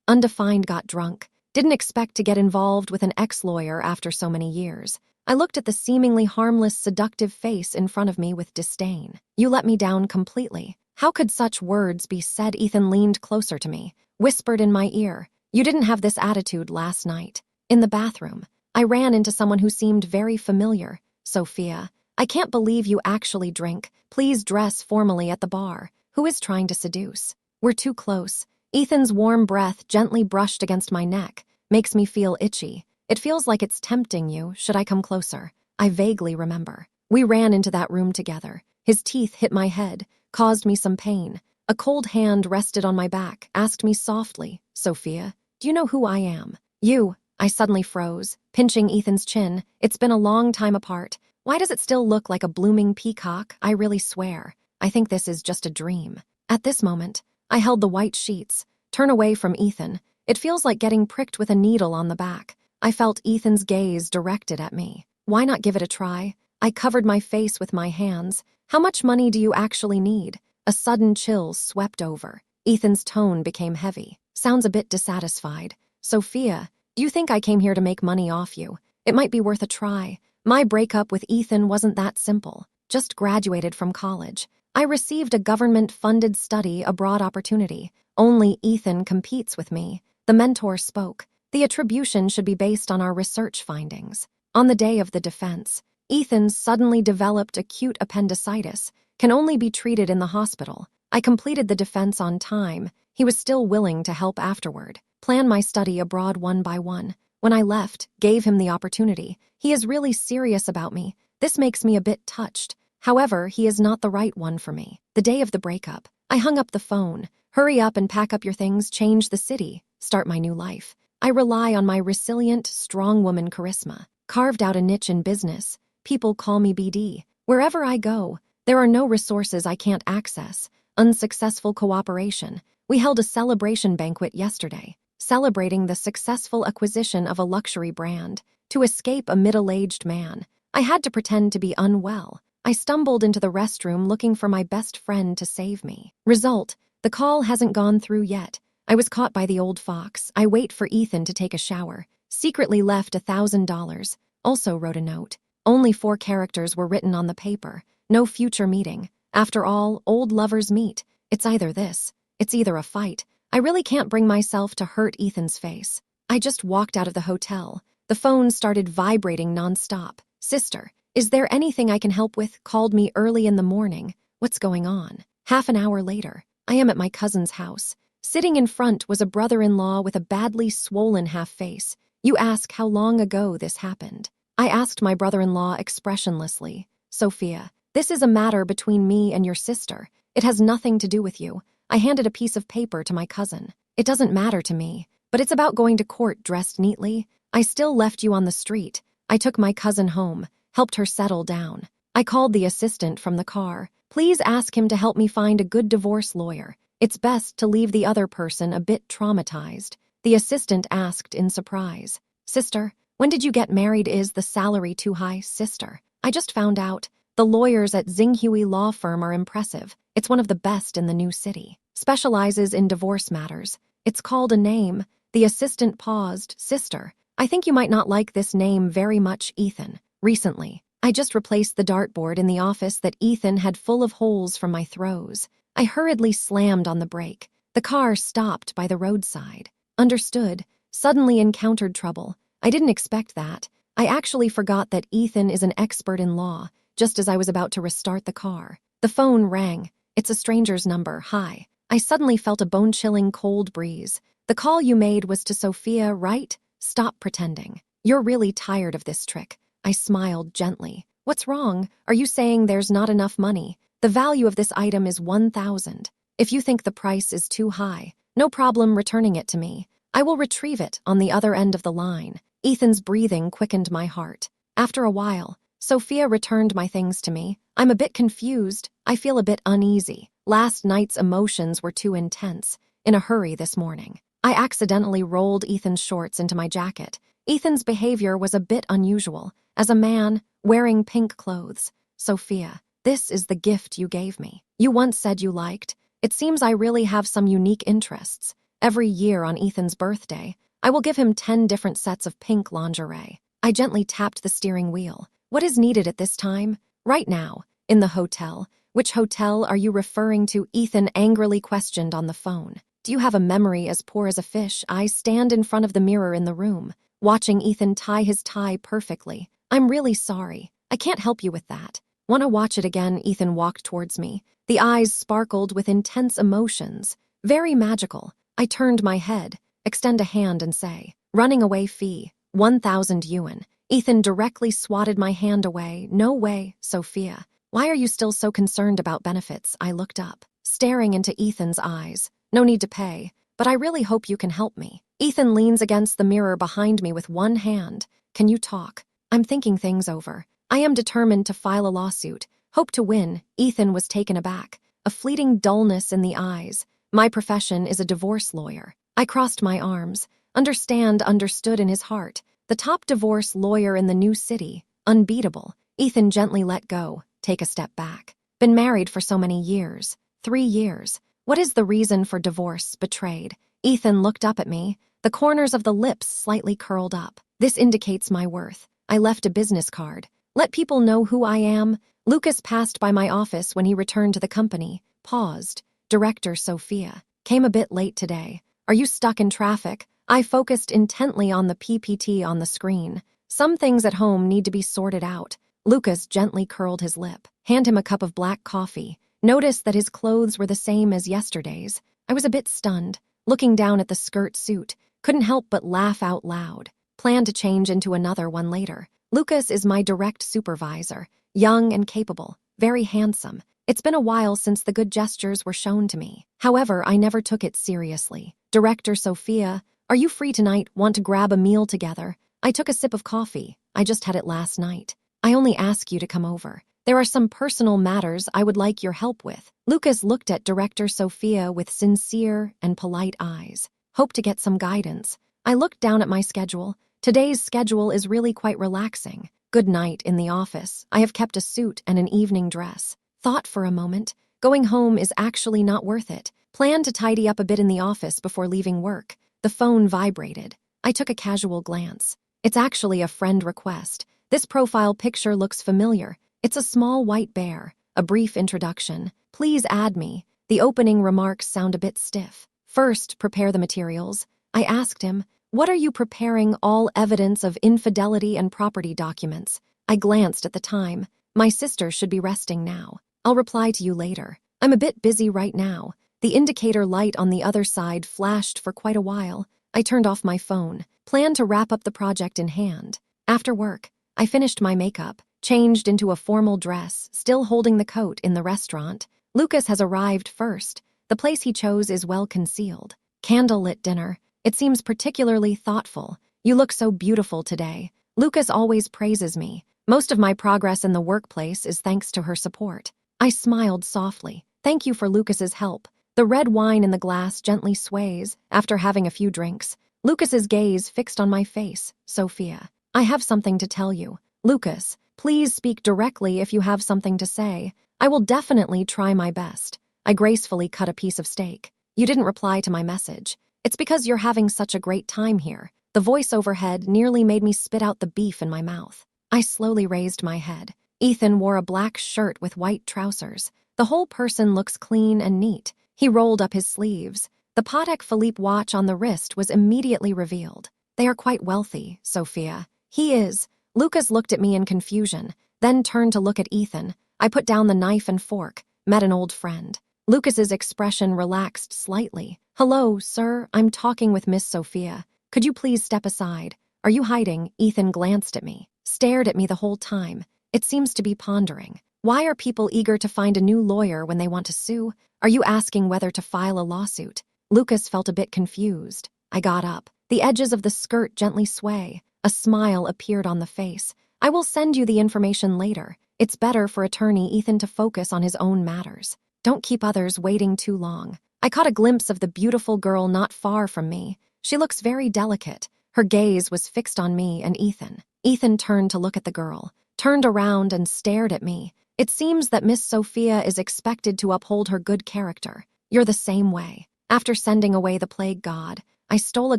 Undefined got drunk. Didn't expect to get involved with an ex-lawyer after so many years. I looked at the seemingly harmless, seductive face in front of me with disdain. You let me down completely. How could such words be said? Ethan leaned closer to me, whispered in my ear. You didn't have this attitude last night. In the bathroom, I ran into someone who seemed very familiar. Sophia, I can't believe you actually drink. Please dress formally at the bar. Who is trying to seduce? We're too close. Ethan's warm breath gently brushed against my neck. Makes me feel itchy. It feels like it's tempting you. Should I come closer? I vaguely remember. We ran into that room together. His teeth hit my head, caused me some pain. A cold hand rested on my back, asked me softly, Sophia, do you know who I am? You. I suddenly froze, pinching Ethan's chin. It's been a long time apart. Why does it still look like a blooming peacock? I really swear. I think this is just a dream. At this moment, I held the white sheets. Turn away from Ethan. It feels like getting pricked with a needle on the back. I felt Ethan's gaze directed at me. Why not give it a try? I covered my face with my hands. How much money do you actually need? A sudden chill swept over. Ethan's tone became heavy. Sounds a bit dissatisfied. Sophia, do you think I came here to make money off you? It might be worth a try. My breakup with Ethan wasn't that simple. Just graduated from college. I received a government-funded study abroad opportunity. Only Ethan competes with me. The mentor spoke. The attribution should be based on our research findings. On the day of the defense, Ethan suddenly developed acute appendicitis, can only be treated in the hospital. I completed the defense on time. He was still willing to help afterward. Plan my study abroad one by one. When I left, gave him the opportunity. He is really serious about me. This makes me a bit touched. However, he is not the right one for me. The day of the breakup, I hung up the phone. Hurry up and pack up your things, change the city, start my new life. I rely on my resilient, strong woman charisma. Carved out a niche in business. People call me BD. Wherever I go, there are no resources I can't access. Unsuccessful cooperation. We held a celebration banquet yesterday, celebrating the successful acquisition of a luxury brand. To escape a middle-aged man, I had to pretend to be unwell. I stumbled into the restroom looking for my best friend to save me. Result, the call hasn't gone through yet. I was caught by the old fox. I wait for Ethan to take a shower. Secretly left $1,000. Also wrote a note. Only 4 characters were written on the paper. No future meeting. After all, old lovers meet. It's either this. It's either a fight. I really can't bring myself to hurt Ethan's face. I just walked out of the hotel. The phone started vibrating nonstop. Sister, is there anything I can help with? Called me early in the morning. What's going on? Half an hour later, I am at my cousin's house. Sitting in front was a brother-in-law with a badly swollen half face. You ask how long ago this happened. I asked my brother-in-law expressionlessly. Sophia, this is a matter between me and your sister. It has nothing to do with you. I handed a piece of paper to my cousin. It doesn't matter to me, but it's about going to court dressed neatly. I still left you on the street. I took my cousin home, helped her settle down. I called the assistant from the car. Please ask him to help me find a good divorce lawyer. It's best to leave the other person a bit traumatized. The assistant asked in surprise. Sister, when did you get married? Is the salary too high? Sister, I just found out. The lawyers at Xinghui Law Firm are impressive. It's one of the best in the new city. Specializes in divorce matters. It's called a name. The assistant paused. Sister, I think you might not like this name very much, Ethan. Recently, I just replaced the dartboard in the office that Ethan had full of holes from my throws. I hurriedly slammed on the brake. The car stopped by the roadside. Understood. Suddenly encountered trouble. I didn't expect that. I actually forgot that Ethan is an expert in law, just as I was about to restart the car. The phone rang. It's a stranger's number. Hi. I suddenly felt a bone-chilling cold breeze. The call you made was to Sophia, right? Stop pretending. You're really tired of this trick. I smiled gently. What's wrong? Are you saying there's not enough money? The value of this item is 1,000. If you think the price is too high, no problem returning it to me. I will retrieve it on the other end of the line. Ethan's breathing quickened my heart. After a while, Sophia returned my things to me. I'm a bit confused. I feel a bit uneasy. Last night's emotions were too intense. In a hurry this morning, I accidentally rolled Ethan's shorts into my jacket. Ethan's behavior was a bit unusual. As a man, wearing pink clothes. Sophia, this is the gift you gave me. You once said you liked. It seems I really have some unique interests. Every year on Ethan's birthday, I will give him 10 different sets of pink lingerie. I gently tapped the steering wheel. What is needed at this time? Right now, in the hotel. Which hotel are you referring to? Ethan angrily questioned on the phone. Do you have a memory as poor as a fish? I stand in front of the mirror in the room, watching Ethan tie his tie perfectly. I'm really sorry. I can't help you with that. Wanna watch it again? Ethan walked towards me. The eyes sparkled with intense emotions. Very magical. I turned my head, extend a hand and say, running away fee, 1,000 yuan. Ethan directly swatted my hand away. No way, Sophia. Why are you still so concerned about benefits? I looked up, staring into Ethan's eyes. No need to pay, but I really hope you can help me. Ethan leans against the mirror behind me with one hand. Can you talk? I'm thinking things over. I am determined to file a lawsuit. Hope to win. Ethan was taken aback, a fleeting dullness in the eyes. My profession is a divorce lawyer. I crossed my arms. Understood in his heart. The top divorce lawyer in the new city. Unbeatable. Ethan gently let go. Take a step back. Been married for so many years. 3 years. What is the reason for divorce? Betrayed. Ethan looked up at me, the corners of the lips slightly curled up. This indicates my worth. I left a business card. Let people know who I am. Lucas passed by my office when he returned to the company. Paused. Director Sophia. Came a bit late today. Are you stuck in traffic? I focused intently on the PPT on the screen. Some things at home need to be sorted out. Lucas gently curled his lip. Hand him a cup of black coffee. Noticed that his clothes were the same as yesterday's. I was a bit stunned. Looking down at the skirt suit, couldn't help but laugh out loud. Plan to change into another one later. Lucas is my direct supervisor. Young and capable. Very handsome. It's been a while since the good gestures were shown to me. However, I never took it seriously. Director Sophia, are you free tonight? Want to grab a meal together? I took a sip of coffee. I just had it last night. I only ask you to come over. There are some personal matters I would like your help with. Lucas looked at Director Sophia with sincere and polite eyes. Hope to get some guidance. I looked down at my schedule. Today's schedule is really quite relaxing. Good night in the office. I have kept a suit and an evening dress. Thought for a moment. Going home is actually not worth it. Plan to tidy up a bit in the office before leaving work. The phone vibrated. I took a casual glance. It's actually a friend request. This profile picture looks familiar. It's a small white bear. A brief introduction. Please add me. The opening remarks sound a bit stiff. First, prepare the materials. I asked him, what are you preparing? All evidence of infidelity and property documents. I glanced at the time. My sister should be resting now. I'll reply to you later. I'm a bit busy right now. The indicator light on the other side flashed for quite a while. I turned off my phone. Planned to wrap up the project in hand. After work, I finished my makeup. Changed into a formal dress, still holding the coat in the restaurant. Lucas has arrived first. The place he chose is well concealed. Candlelit dinner. It seems particularly thoughtful. You look so beautiful today. Lucas always praises me. Most of my progress in the workplace is thanks to her support. I smiled softly. Thank you for Lucas's help. The red wine in the glass gently sways after having a few drinks. Lucas's gaze fixed on my face. Sophia, I have something to tell you. Lucas, please speak directly if you have something to say. I will definitely try my best. I gracefully cut a piece of steak. You didn't reply to my message. It's because you're having such a great time here. The voice overhead nearly made me spit out the beef in my mouth. I slowly raised my head. Ethan wore a black shirt with white trousers. The whole person looks clean and neat. He rolled up his sleeves. The Patek Philippe watch on the wrist was immediately revealed. They are quite wealthy, Sophia. He is. Lucas looked at me in confusion, then turned to look at Ethan. I put down the knife and fork, met an old friend. Lucas's expression relaxed slightly. Hello, sir, I'm talking with Miss Sophia. Could you please step aside? Are you hiding? Ethan glanced at me, stared at me the whole time. It seems to be pondering. Why are people eager to find a new lawyer when they want to sue? Are you asking whether to file a lawsuit? Lucas felt a bit confused. I got up. The edges of the skirt gently sway. A smile appeared on the face. I will send you the information later. It's better for attorney Ethan to focus on his own matters. Don't keep others waiting too long. I caught a glimpse of the beautiful girl not far from me. She looks very delicate. Her gaze was fixed on me and Ethan. Ethan turned to look at the girl, turned around and stared at me. It seems that Miss Sophia is expected to uphold her good character. You're the same way. After sending away the plague god, I stole a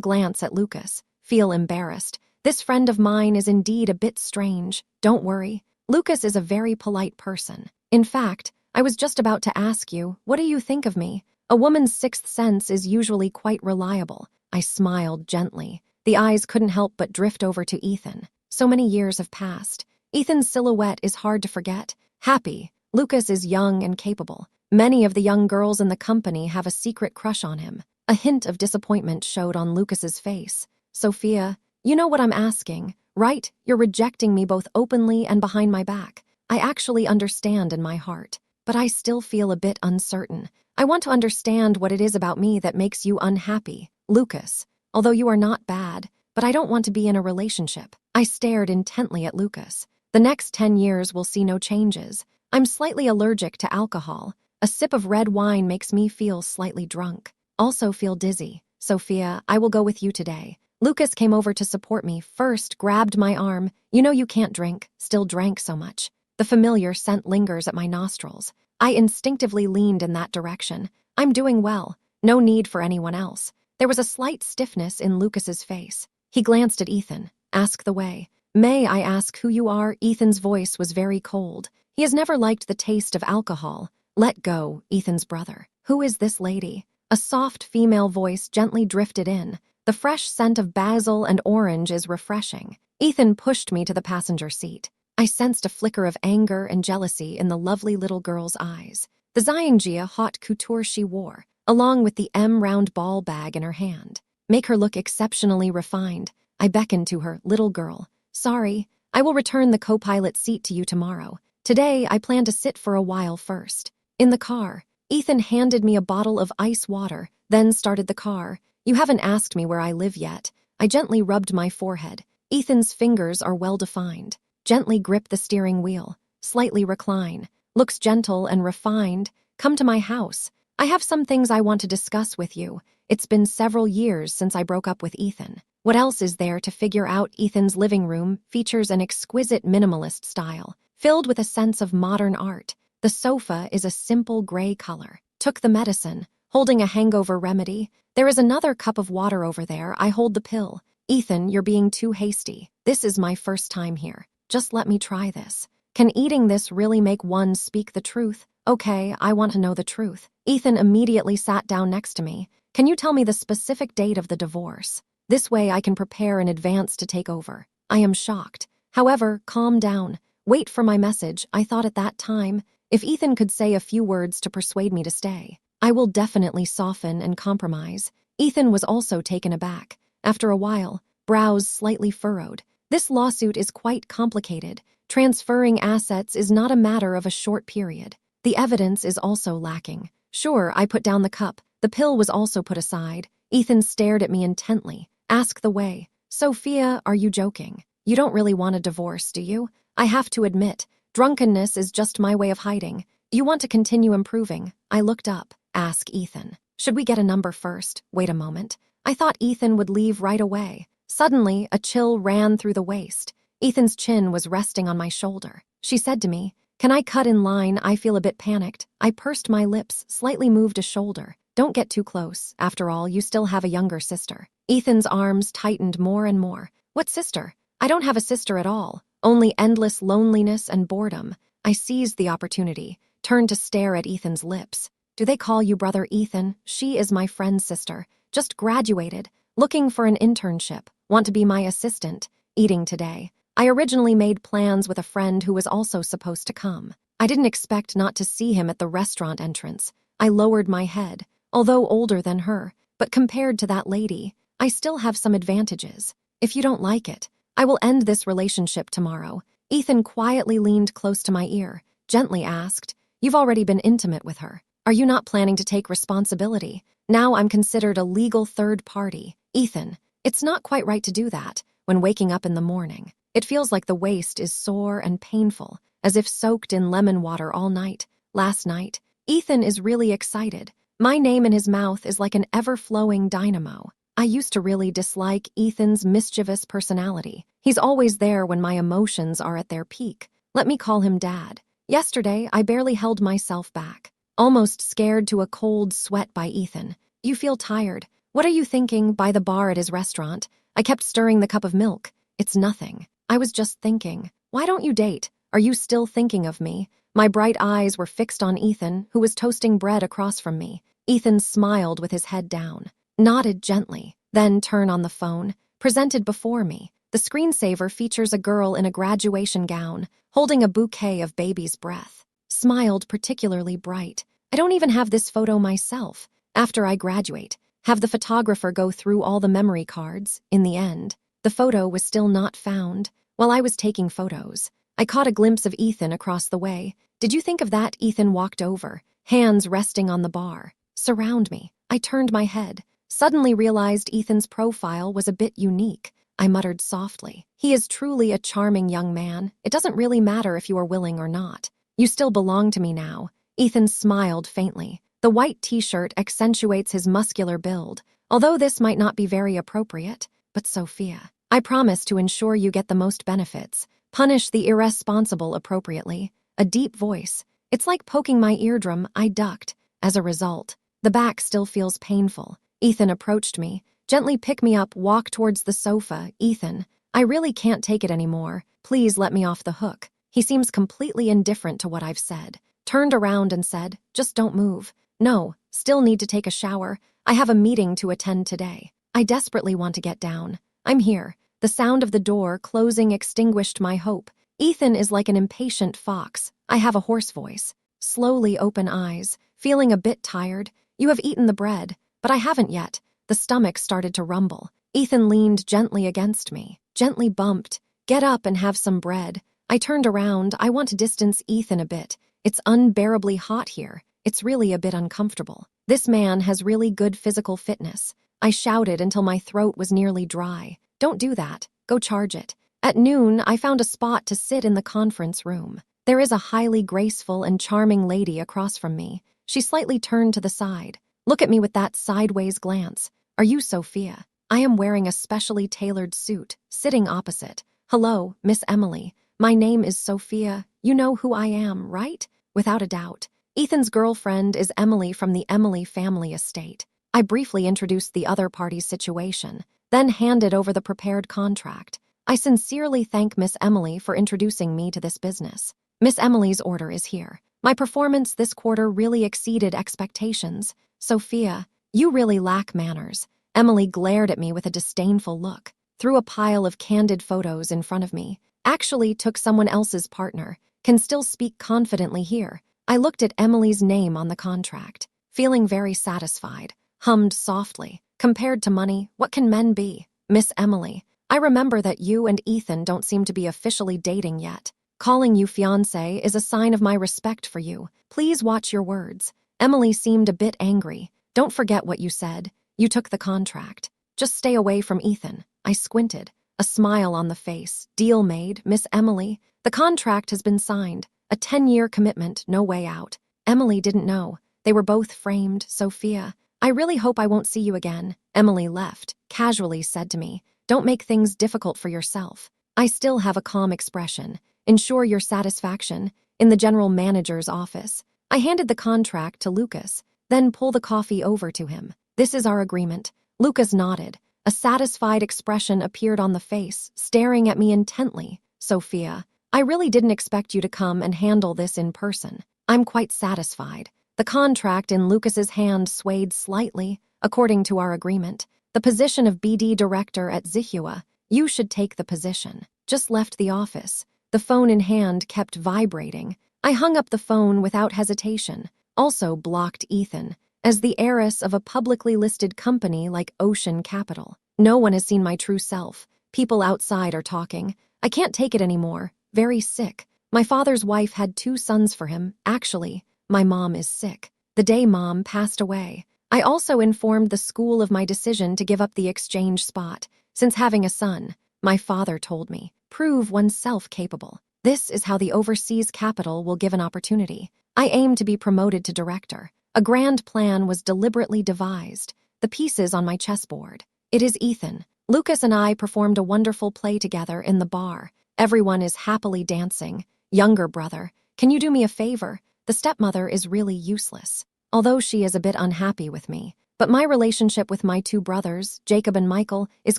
glance at Lucas, feel embarrassed. This friend of mine is indeed a bit strange. Don't worry. Lucas is a very polite person. In fact, I was just about to ask you, what do you think of me? A woman's sixth sense is usually quite reliable. I smiled gently. The eyes couldn't help but drift over to Ethan. So many years have passed. Ethan's silhouette is hard to forget. Happy. Lucas is young and capable. Many of the young girls in the company have a secret crush on him. A hint of disappointment showed on Lucas's face. Sophia, you know what I'm asking, right? You're rejecting me both openly and behind my back. I actually understand in my heart, but I still feel a bit uncertain. I want to understand what it is about me that makes you unhappy, Lucas. Although you are not bad, but I don't want to be in a relationship. I stared intently at Lucas. The next 10 years will see no changes. I'm slightly allergic to alcohol. A sip of red wine makes me feel slightly drunk. Also feel dizzy. Sophia, I will go with you today. Lucas came over to support me, first grabbed my arm. You know you can't drink, still drank so much. The familiar scent lingers at my nostrils. I instinctively leaned in that direction. I'm doing well. No need for anyone else. There was a slight stiffness in Lucas's face. He glanced at Ethan. Ask the way. May I ask who you are? Ethan's voice was very cold. He has never liked the taste of alcohol. Let go, Ethan's brother. Who is this lady? A soft female voice gently drifted in. The fresh scent of basil and orange is refreshing. Ethan pushed me to the passenger seat. I sensed a flicker of anger and jealousy in the lovely little girl's eyes. The Xiangjia haute couture she wore, along with the M-round ball bag in her hand, make her look exceptionally refined. I beckoned to her, little girl. Sorry, I will return the co-pilot seat to you tomorrow. Today, I plan to sit for a while first. In the car, Ethan handed me a bottle of ice water, then started the car. You haven't asked me where I live yet. I gently rubbed my forehead. Ethan's fingers are well-defined. Gently grip the steering wheel. Slightly recline. Looks gentle and refined. Come to my house. I have some things I want to discuss with you. It's been several years since I broke up with Ethan. What else is there to figure out? Ethan's living room features an exquisite minimalist style, filled with a sense of modern art. The sofa is a simple gray color. Took the medicine, holding a hangover remedy. There is another cup of water over there. I hold the pill. Ethan, you're being too hasty. This is my first time here. Just let me try this. Can eating this really make one speak the truth? Okay, I want to know the truth. Ethan immediately sat down next to me. Can you tell me the specific date of the divorce? This way I can prepare in advance to take over. I am shocked. However, calm down. Wait for my message. I thought at that time, if Ethan could say a few words to persuade me to stay, I will definitely soften and compromise. Ethan was also taken aback. After a while, brows slightly furrowed. This lawsuit is quite complicated. Transferring assets is not a matter of a short period. The evidence is also lacking. Sure, I put down the cup. The pill was also put aside. Ethan stared at me intently. Ask the way. Sophia, are you joking? You don't really want a divorce, do you? I have to admit, drunkenness is just my way of hiding. You want to continue improving. I looked up. Ask Ethan. Should we get a number first? Wait a moment. I thought Ethan would leave right away. Suddenly, a chill ran through the waist. Ethan's chin was resting on my shoulder. She said to me, can I cut in line? I feel a bit panicked. I pursed my lips, slightly moved a shoulder. Don't get too close. After all, you still have a younger sister. Ethan's arms tightened more and more. What sister? I don't have a sister at all. Only endless loneliness and boredom. I seized the opportunity, turned to stare at Ethan's lips. Do they call you brother Ethan? She is my friend's sister. Just graduated. Looking for an internship. Want to be my assistant. Eating today. I originally made plans with a friend who was also supposed to come. I didn't expect not to see him at the restaurant entrance. I lowered my head, although older than her, but compared to that lady, I still have some advantages. If you don't like it, I will end this relationship tomorrow. Ethan quietly leaned close to my ear, gently asked, you've already been intimate with her. Are you not planning to take responsibility? Now I'm considered a legal third party. Ethan, it's not quite right to do that when waking up in the morning. It feels like the waist is sore and painful, as if soaked in lemon water all night. Last night, Ethan is really excited. My name in his mouth is like an ever-flowing dynamo. I used to really dislike Ethan's mischievous personality. He's always there when my emotions are at their peak. Let me call him Dad. Yesterday, I barely held myself back, almost scared to a cold sweat by Ethan. You feel tired. What are you thinking by the bar at his restaurant? I kept stirring the cup of milk. It's nothing. I was just thinking. Why don't you date? Are you still thinking of me? My bright eyes were fixed on Ethan, who was toasting bread across from me. Ethan smiled with his head down, nodded gently, then turned on the phone, presented before me. The screensaver features a girl in a graduation gown, holding a bouquet of baby's breath. Smiled particularly bright. I don't even have this photo myself. After I graduate, have the photographer go through all the memory cards. In the end, the photo was still not found. While I was taking photos, I caught a glimpse of Ethan across the way. Did you think of that? Ethan walked over, hands resting on the bar. Surround me. I turned my head, suddenly realized Ethan's profile was a bit unique. I muttered softly. He is truly a charming young man. It doesn't really matter if you are willing or not. You still belong to me now. Ethan smiled faintly. The white t-shirt accentuates his muscular build, although this might not be very appropriate. But Sophia, I promise to ensure you get the most benefits. Punish the irresponsible appropriately. A deep voice. It's like poking my eardrum. I ducked. As a result, the back still feels painful. Ethan approached me. Gently pick me up, walk towards the sofa. Ethan, I really can't take it anymore. Please let me off the hook. He seems completely indifferent to what I've said. Turned around and said, just don't move. No, still need to take a shower. I have a meeting to attend today. I desperately want to get down. I'm here. The sound of the door closing extinguished my hope. Ethan is like an impatient fox. I have a hoarse voice. Slowly open eyes, feeling a bit tired. You have eaten the bread, but I haven't yet. The stomach started to rumble. Ethan leaned gently against me, gently bumped. Get up and have some bread. I turned around. I want to distance Ethan a bit. It's unbearably hot here. It's really a bit uncomfortable. This man has really good physical fitness. I shouted until my throat was nearly dry. Don't do that. Go charge it. At noon, I found a spot to sit in the conference room. There is a highly graceful and charming lady across from me. She slightly turned to the side. Look at me with that sideways glance. Are you Sophia? I am wearing a specially tailored suit, sitting opposite. Hello, Miss Emily. My name is Sophia. You know who I am, right? Without a doubt. Ethan's girlfriend is Emily from the Emily family estate. I briefly introduced the other party's situation, then handed over the prepared contract. I sincerely thank Miss Emily for introducing me to this business. Miss Emily's order is here. My performance this quarter really exceeded expectations. Sophia, you really lack manners. Emily glared at me with a disdainful look, threw a pile of candid photos in front of me. Actually took someone else's partner. Can still speak confidently here. I looked at Emily's name on the contract, feeling very satisfied. Hummed softly. Compared to money, what can men be? Miss Emily, I remember that you and Ethan don't seem to be officially dating yet. Calling you fiancé is a sign of my respect for you. Please watch your words. Emily seemed a bit angry. Don't forget what you said. You took the contract. Just stay away from Ethan. I squinted. A smile on the face. Deal made, Miss Emily. The contract has been signed. A 10-year commitment, no way out. Emily didn't know. They were both framed. Sophia, I really hope I won't see you again. Emily left, casually said to me, don't make things difficult for yourself. I still have a calm expression. Ensure your satisfaction. In the general manager's office, I handed the contract to Lucas, then pulled the coffee over to him. This is our agreement. Lucas nodded. A satisfied expression appeared on the face, staring at me intently. Sophia, I really didn't expect you to come and handle this in person. I'm quite satisfied. The contract in Lucas's hand swayed slightly, according to our agreement. The position of BD director at Zihua. You should take the position. Just left the office. The phone in hand kept vibrating. I hung up the phone without hesitation. Also blocked Ethan. As the heiress of a publicly listed company like Ocean Capital. No one has seen my true self. People outside are talking. I can't take it anymore. Very sick. My father's wife had 2 sons for him. Actually, my mom is sick. The day Mom passed away, I also informed the school of my decision to give up the exchange spot. Since having a son, my father told me, prove oneself capable. This is how the overseas capital will give an opportunity. I aim to be promoted to director. A grand plan was deliberately devised. The pieces on my chessboard. It is Ethan. Lucas and I performed a wonderful play together in the bar. Everyone is happily dancing. Younger brother, can you do me a favor? The stepmother is really useless. Although she is a bit unhappy with me, But my relationship with my two brothers, Jacob and Michael, is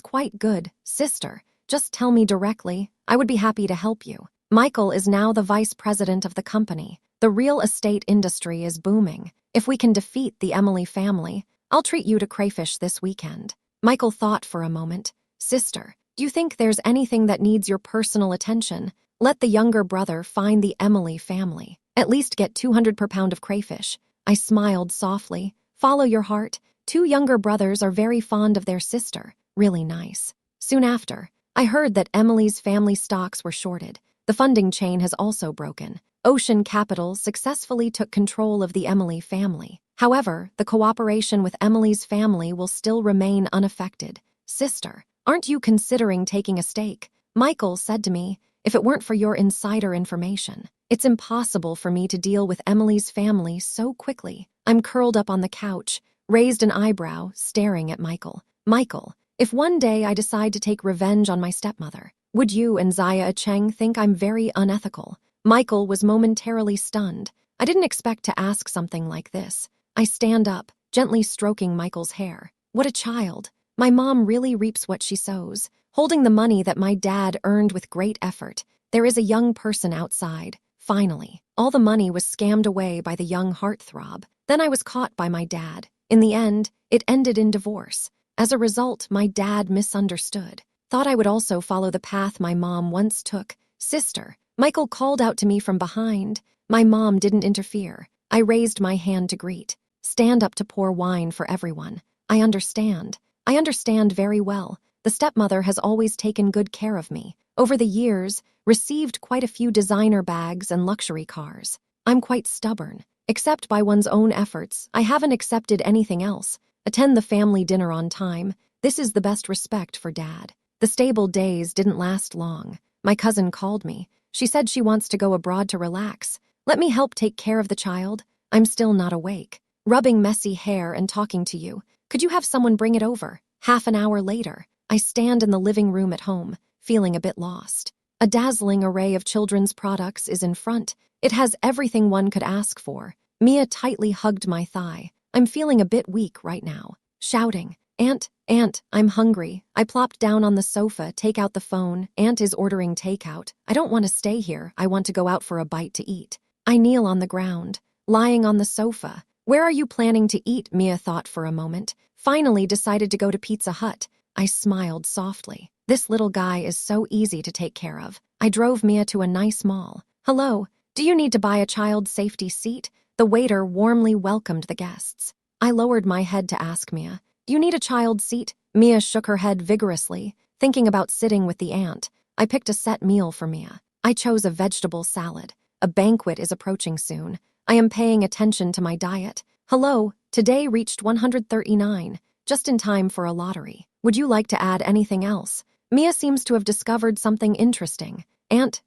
quite good. Sister, just tell me directly. I would be happy to help you. Michael is now the vice president of the company. The real estate industry is booming. If we can defeat the Emily family, I'll treat you to crayfish this weekend. Michael thought for a moment. Sister, do you think there's anything that needs your personal attention? Let the younger brother find the Emily family. At least get 200 per pound of crayfish. I smiled softly. Follow your heart. Two younger brothers are very fond of their sister. Really nice. Soon after, I heard that Emily's family stocks were shorted. The funding chain has also broken. Ocean Capital successfully took control of the Emily family. However, the cooperation with Emily's family will still remain unaffected. Sister, aren't you considering taking a stake? Michael said to me, if it weren't for your insider information, it's impossible for me to deal with Emily's family so quickly. I'm curled up on the couch, raised an eyebrow, staring at Michael. Michael, if one day I decide to take revenge on my stepmother, would you and Zaya Cheng think I'm very unethical? Michael was momentarily stunned. I didn't expect to ask something like this. I stand up, gently stroking Michael's hair. What a child. My mom really reaps what she sows, holding the money that my dad earned with great effort. There is a young person outside. Finally, all the money was scammed away by the young heartthrob. Then I was caught by my dad. In the end, it ended in divorce. As a result, my dad misunderstood. Thought I would also follow the path my mom once took. Sister, Michael called out to me from behind. My mom didn't interfere. I raised my hand to greet. Stand up to pour wine for everyone. I understand. I understand very well. The stepmother has always taken good care of me. Over the years, received quite a few designer bags and luxury cars. I'm quite stubborn. Except by one's own efforts, I haven't accepted anything else. Attend the family dinner on time. This is the best respect for Dad. The stable days didn't last long. My cousin called me. She said she wants to go abroad to relax. Let me help take care of the child. I'm still not awake. Rubbing messy hair and talking to you. Could you have someone bring it over? Half an hour later, I stand in the living room at home, feeling a bit lost. A dazzling array of children's products is in front. It has everything one could ask for. Mia tightly hugged my thigh. I'm feeling a bit weak right now. Shouting, Aunt, I'm hungry. I plopped down on the sofa, take out the phone. Aunt is ordering takeout. I don't want to stay here. I want to go out for a bite to eat. I kneel on the ground, lying on the sofa. Where are you planning to eat? Mia thought for a moment. Finally decided to go to Pizza Hut. I smiled softly. This little guy is so easy to take care of. I drove Mia to a nice mall. Hello, do you need to buy a child safety seat? The waiter warmly welcomed the guests. I lowered my head to ask Mia, do you need a child seat? Mia shook her head vigorously, thinking about sitting with the aunt. I picked a set meal for Mia. I chose a vegetable salad. A banquet is approaching soon. I am paying attention to my diet. Hello, today reached 139, just in time for a lottery. Would you like to add anything else? Mia seems to have discovered something interesting. Aunt,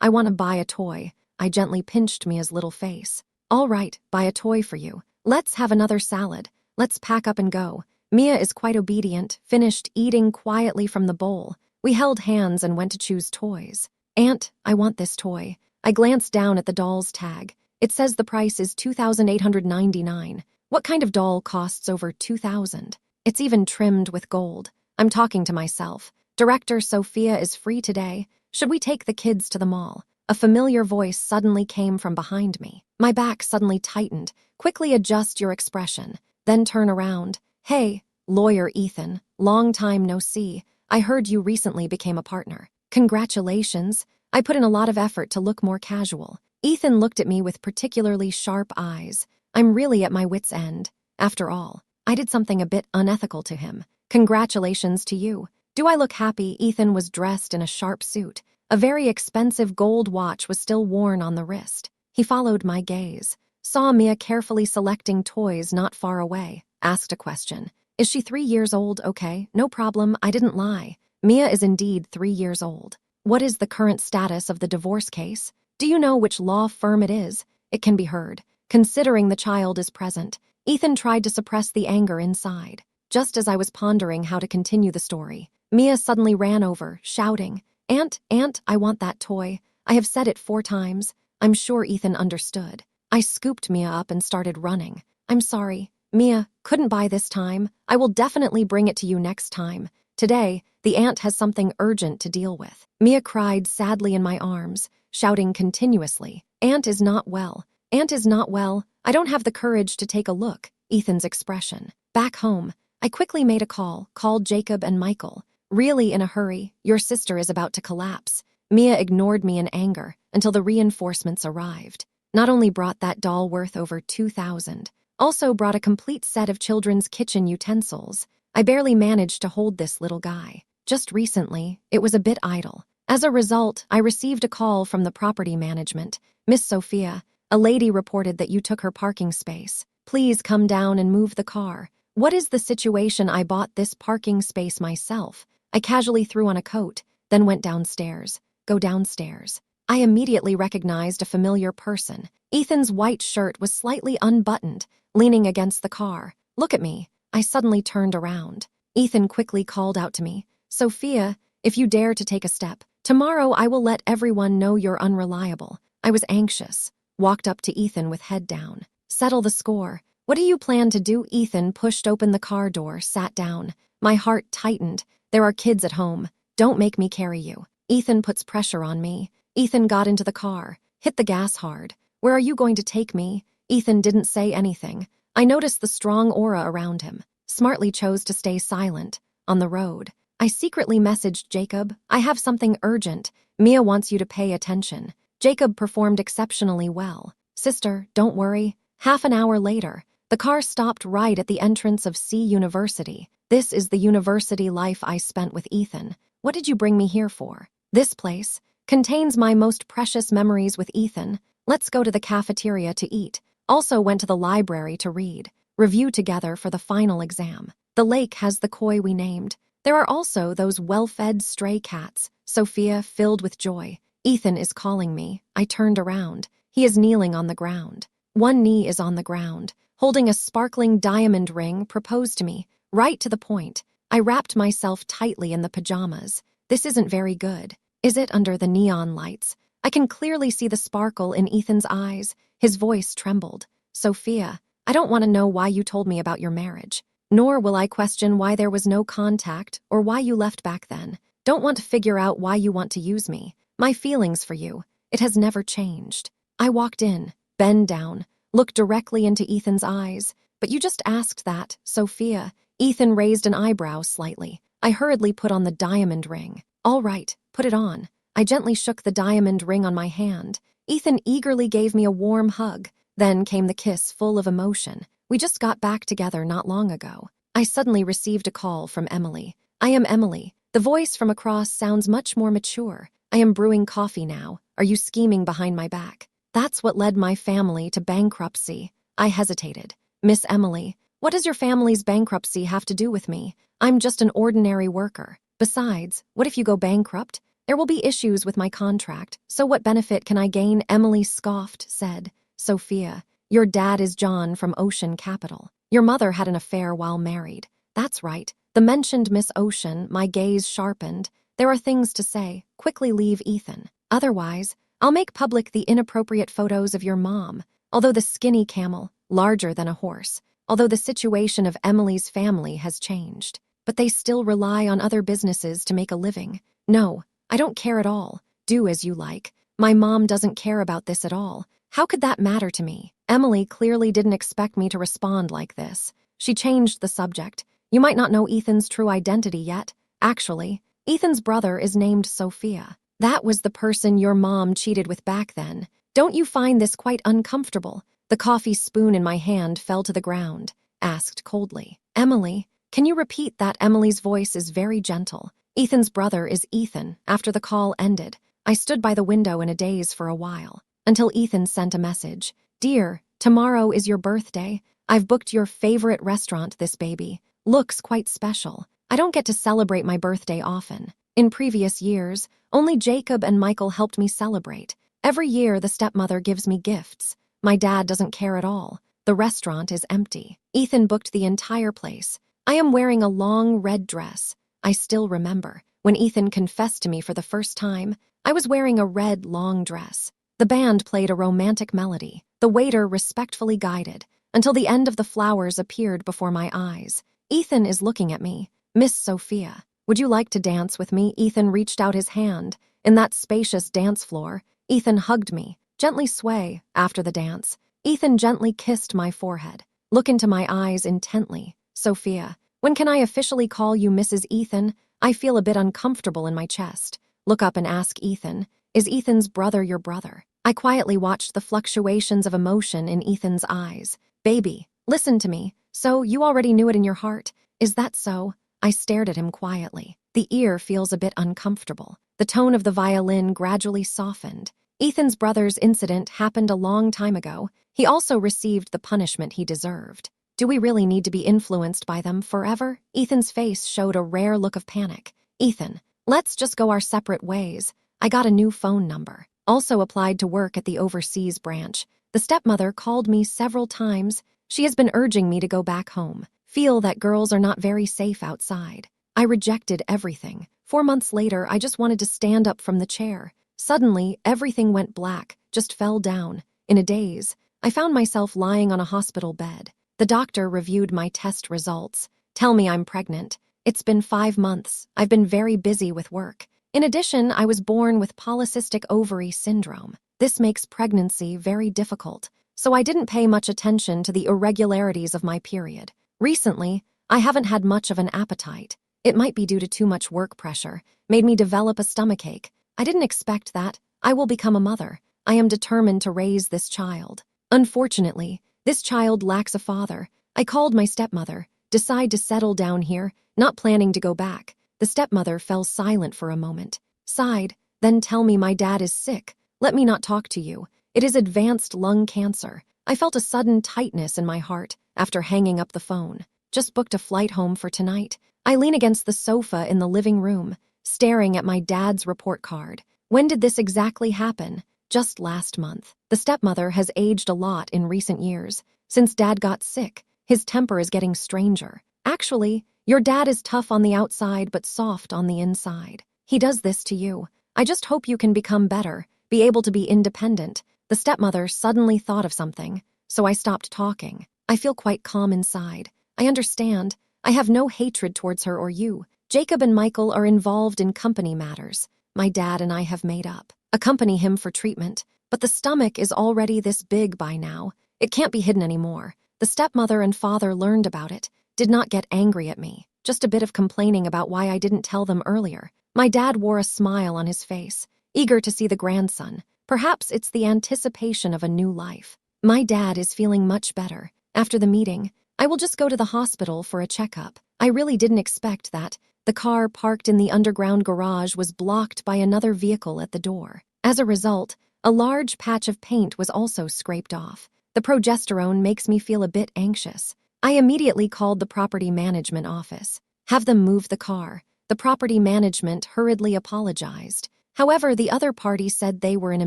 I want to buy a toy. I gently pinched Mia's little face. All right, buy a toy for you. Let's have another salad. Let's pack up and go. Mia is quite obedient, finished eating quietly from the bowl. We held hands and went to choose toys. Aunt, I want this toy. I glanced down at the doll's tag. It says the price is $2,899. What kind of doll costs over $2,000? It's even trimmed with gold. I'm talking to myself. Director Sophia is free today. Should we take the kids to the mall? A familiar voice suddenly came from behind me. My back suddenly tightened. Quickly adjust your expression. Then turn around. Hey, lawyer Ethan, long time no see. I heard you recently became a partner. Congratulations. I put in a lot of effort to look more casual. Ethan looked at me with particularly sharp eyes. I'm really at my wit's end. After all, I did something a bit unethical to him. Congratulations to you. Do I look happy? Ethan was dressed in a sharp suit. A very expensive gold watch was still worn on the wrist. He followed my gaze, saw Mia carefully selecting toys not far away, asked a question. Is she 3 years old? Okay, no problem, I didn't lie. Mia is indeed 3 years old. What is the current status of the divorce case? Do you know which law firm it is? It can be heard. Considering the child is present, Ethan tried to suppress the anger inside. Just as I was pondering how to continue the story, Mia suddenly ran over, shouting, Aunt, I want that toy. I have said it 4 times. I'm sure Ethan understood. I scooped Mia up and started running. I'm sorry. Mia, couldn't buy this time. I will definitely bring it to you next time. Today, the aunt has something urgent to deal with. Mia cried sadly in my arms, shouting continuously, Aunt is not well. Aunt is not well. I don't have the courage to take a look. Ethan's expression. Back home, I quickly made a call, called Jacob and Michael. Really in a hurry, your sister is about to collapse. Mia ignored me in anger until the reinforcements arrived. Not only brought that doll worth over $2,000, also brought a complete set of children's kitchen utensils. I barely managed to hold this little guy. Just recently, it was a bit idle. As a result, I received a call from the property management. Miss Sophia, a lady reported that you took her parking space. Please come down and move the car. What is the situation? I bought this parking space myself. I casually threw on a coat, then went downstairs. Go downstairs. I immediately recognized a familiar person. Ethan's white shirt was slightly unbuttoned, leaning against the car. Look at me. I suddenly turned around. Ethan quickly called out to me, Sophia, if you dare to take a step, tomorrow I will let everyone know you're unreliable. I was anxious. Walked up to Ethan with head down. Settle the score. What do you plan to do? Ethan pushed open the car door, sat down. My heart tightened. There are kids at home. Don't make me carry you. Ethan puts pressure on me. Ethan got into the car, hit the gas hard. Where are you going to take me? Ethan didn't say anything. I noticed the strong aura around him. Smartly chose to stay silent. On the road, I secretly messaged Jacob. I have something urgent. Mia wants you to pay attention. Jacob performed exceptionally well. Sister, don't worry. Half an hour later, the car stopped right at the entrance of C University. This is the university life I spent with Ethan. What did you bring me here for? This place contains my most precious memories with Ethan. Let's go to the cafeteria to eat. Also went to the library to read. Review together for the final exam. The lake has the koi we named. There are also those well-fed stray cats. Sophia, filled with joy. Ethan is calling me. I turned around. He is kneeling on the ground. One knee is on the ground, holding a sparkling diamond ring, proposed to me, right to the point. I wrapped myself tightly in the pajamas. This isn't very good. Is it? Under the neon lights? I can clearly see the sparkle in Ethan's eyes. His voice trembled. Sophia, I don't want to know why you told me about your marriage. Nor will I question why there was no contact or why you left back then. Don't want to figure out why you want to use me. My feelings for you, it has never changed. I walked in, bend down, look directly into Ethan's eyes. But you just asked that, Sophia. Ethan raised an eyebrow slightly. I hurriedly put on the diamond ring. All right, put it on. I gently shook the diamond ring on my hand. Ethan eagerly gave me a warm hug. Then came the kiss, full of emotion. We just got back together not long ago. I suddenly received a call from Emily. I am Emily. The voice from across sounds much more mature. I am brewing coffee now. Are you scheming behind my back? That's what led my family to bankruptcy. I hesitated. Miss Emily, what does your family's bankruptcy have to do with me? I'm just an ordinary worker. Besides, what if you go bankrupt? There will be issues with my contract, so what benefit can I gain? Emily scoffed, said, Sophia, your dad is John from Ocean Capital. Your mother had an affair while married. That's right. The mentioned Miss Ocean, my gaze sharpened. There are things to say. Quickly leave Ethan. Otherwise, I'll make public the inappropriate photos of your mom. Although the skinny camel, larger than a horse. Although the situation of Emily's family has changed. But they still rely on other businesses to make a living. No, I don't care at all. Do as you like. My mom doesn't care about this at all. How could that matter to me? Emily clearly didn't expect me to respond like this. She changed the subject. You might not know Ethan's true identity yet. Actually, Ethan's brother is named Sophia. That was the person your mom cheated with back then. Don't you find this quite uncomfortable? The coffee spoon in my hand fell to the ground. Asked coldly. Emily, can you repeat that? Emily's voice is very gentle. Ethan's brother is Ethan. After the call ended, I stood by the window in a daze for a while, until Ethan sent a message. Dear, tomorrow is your birthday. I've booked your favorite restaurant. This baby looks quite special. I don't get to celebrate my birthday often. In previous years, only Jacob and Michael helped me celebrate. Every year, the stepmother gives me gifts. My dad doesn't care at all. The restaurant is empty. Ethan booked the entire place. I am wearing a long red dress. I still remember when Ethan confessed to me for the first time. I was wearing a red long dress. The band played a romantic melody. The waiter respectfully guided. until the end of the flowers appeared before my eyes. Ethan is looking at me. Miss Sophia, would you like to dance with me? Ethan reached out his hand. In that spacious dance floor, Ethan hugged me, gently sway. After the dance, Ethan gently kissed my forehead. Look into my eyes intently. Sophia, when can I officially call you Mrs. Ethan? I feel a bit uncomfortable in my chest. Look up and ask Ethan, is Ethan's brother your brother? I quietly watched the fluctuations of emotion in Ethan's eyes. Baby, listen to me. So, you already knew it in your heart. Is that so? I stared at him quietly. The ear feels a bit uncomfortable. The tone of the violin gradually softened. Ethan's brother's incident happened a long time ago. He also received the punishment he deserved. Do we really need to be influenced by them forever? Ethan's face showed a rare look of panic. Ethan, let's just go our separate ways. I got a new phone number. Also applied to work at the overseas branch. The stepmother called me several times. She has been urging me to go back home. Feel that girls are not very safe outside. I rejected everything. 4 months later, I just wanted to stand up from the chair. Suddenly, everything went black, just fell down. In a daze, I found myself lying on a hospital bed. The doctor reviewed my test results. Tell me I'm pregnant. It's been 5 months. I've been very busy with work. In addition, I was born with polycystic ovary syndrome. This makes pregnancy very difficult, so I didn't pay much attention to the irregularities of my period. Recently, I haven't had much of an appetite. It might be due to too much work pressure, made me develop a stomachache. I didn't expect that. I will become a mother. I am determined to raise this child. Unfortunately, this child lacks a father. I called my stepmother, decide to settle down here, not planning to go back. The stepmother fell silent for a moment, sighed, then tell me my dad is sick. Let me not talk to you. It is advanced lung cancer. I felt a sudden tightness in my heart after hanging up the phone. Just booked a flight home for tonight. I lean against the sofa in the living room, staring at my dad's report card. When did this exactly happen? Just last month. The stepmother has aged a lot in recent years. Since dad got sick, his temper is getting stranger. Actually, your dad is tough on the outside but soft on the inside. He does this to you. I just hope you can become better, be able to be independent. The stepmother suddenly thought of something, so I stopped talking. I feel quite calm inside. I understand. I have no hatred towards her or you. Jacob and Michael are involved in company matters. My dad and I have made up. Accompany him for treatment. But the stomach is already this big by now. It can't be hidden anymore. The stepmother and father learned about it, did not get angry at me. Just a bit of complaining about why I didn't tell them earlier. My dad wore a smile on his face, eager to see the grandson. Perhaps it's the anticipation of a new life. My dad is feeling much better. After the meeting, I will just go to the hospital for a checkup. I really didn't expect that. The car parked in the underground garage was blocked by another vehicle at the door. As a result, a large patch of paint was also scraped off. The progesterone makes me feel a bit anxious. I immediately called the property management office. Have them move the car. The property management hurriedly apologized. However, the other party said they were in a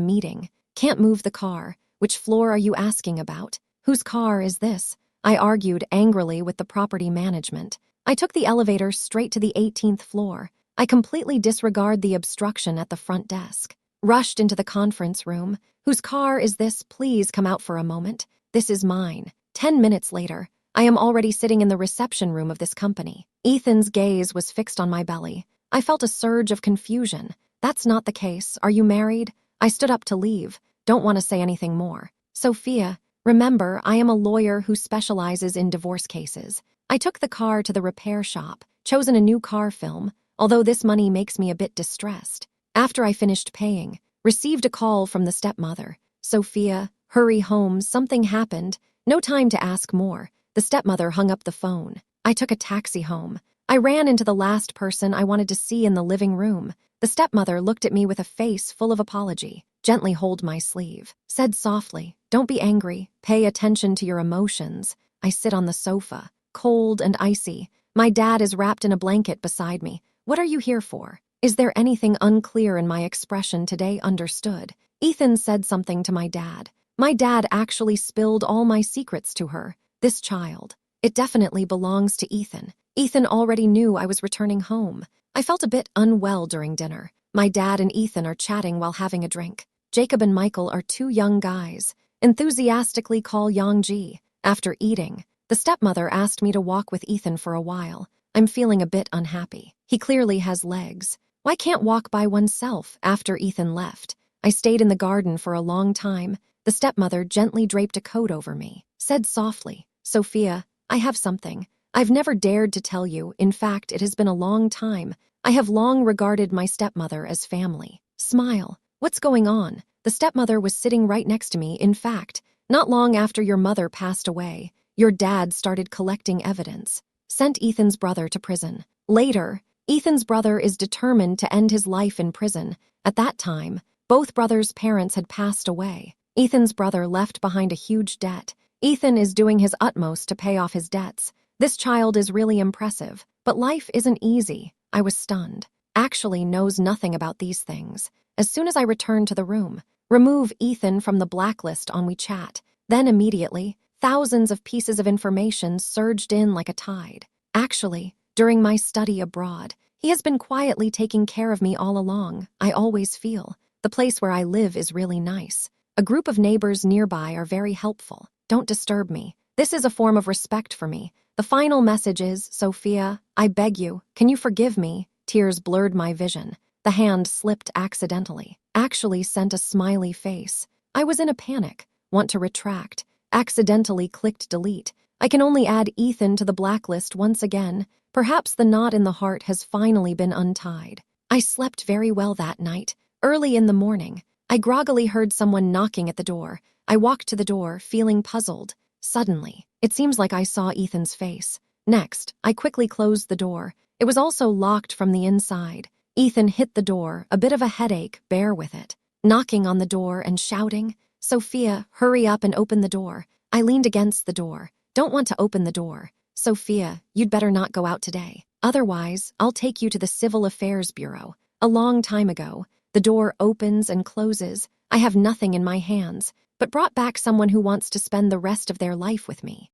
meeting. Can't move the car. Which floor are you asking about? Whose car is this? I argued angrily with the property management. I took the elevator straight to the 18th floor. I completely disregard the obstruction at the front desk. Rushed into the conference room. Whose car is this? Please come out for a moment. This is mine. 10 minutes later, I am already sitting in the reception room of this company. Ethan's gaze was fixed on my belly. I felt a surge of confusion. That's not the case. Are you married? I stood up to leave. Don't want to say anything more. Sophia, remember, I am a lawyer who specializes in divorce cases. I took the car to the repair shop, chosen a new car film, although this money makes me a bit distressed. After I finished paying, received a call from the stepmother. Sophia, hurry home, something happened. No time to ask more. The stepmother hung up the phone. I took a taxi home. I ran into the last person I wanted to see in the living room. The stepmother looked at me with a face full of apology, gently hold my sleeve, said softly, don't be angry, pay attention to your emotions. I sit on the sofa, cold and icy. My dad is wrapped in a blanket beside me. What are you here for? Is there anything unclear in my expression today? Understood. Ethan said something to my dad. My dad actually spilled all my secrets to her. This child. It definitely belongs to Ethan. Ethan already knew I was returning home. I felt a bit unwell during dinner. My dad and Ethan are chatting while having a drink. Jacob and Michael are two young guys. Enthusiastically call Yang Ji. After eating, the stepmother asked me to walk with Ethan for a while. I'm feeling a bit unhappy. He clearly has legs. Why can't walk by oneself? After Ethan left, I stayed in the garden for a long time. The stepmother gently draped a coat over me, said softly, "Sophia, I have something I've never dared to tell you. In fact, it has been a long time. I have long regarded my stepmother as family." Smile. What's going on? The stepmother was sitting right next to me. In fact, not long after your mother passed away, your dad started collecting evidence, sent Ethan's brother to prison. Later, Ethan's brother is determined to end his life in prison. At that time, both brothers' parents had passed away. Ethan's brother left behind a huge debt. Ethan is doing his utmost to pay off his debts. This child is really impressive, but life isn't easy. I was stunned. Actually knows nothing about these things. As soon as I returned to the room, remove Ethan from the blacklist on WeChat. Then immediately, thousands of pieces of information surged in like a tide. Actually, during my study abroad, he has been quietly taking care of me all along. I always feel the place where I live is really nice. A group of neighbors nearby are very helpful. Don't disturb me. This is a form of respect for me. The final message is, Sophia, I beg you, can you forgive me? Tears blurred my vision. The hand slipped accidentally. Actually sent a smiley face. I was in a panic. Want to retract. Accidentally clicked delete. I can only add Ethan to the blacklist once again. Perhaps the knot in the heart has finally been untied. I slept very well that night. Early in the morning, I groggily heard someone knocking at the door. I walked to the door, feeling puzzled. Suddenly, it seems like I saw Ethan's face. Next, I quickly closed the door. It was also locked from the inside. Ethan hit the door, a bit of a headache, bear with it. Knocking on the door and shouting, "Sophia, hurry up and open the door." I leaned against the door. Don't want to open the door. "Sophia, you'd better not go out today. Otherwise, I'll take you to the Civil Affairs Bureau." A long time ago, the door opens and closes. I have nothing in my hands, but brought back someone who wants to spend the rest of their life with me.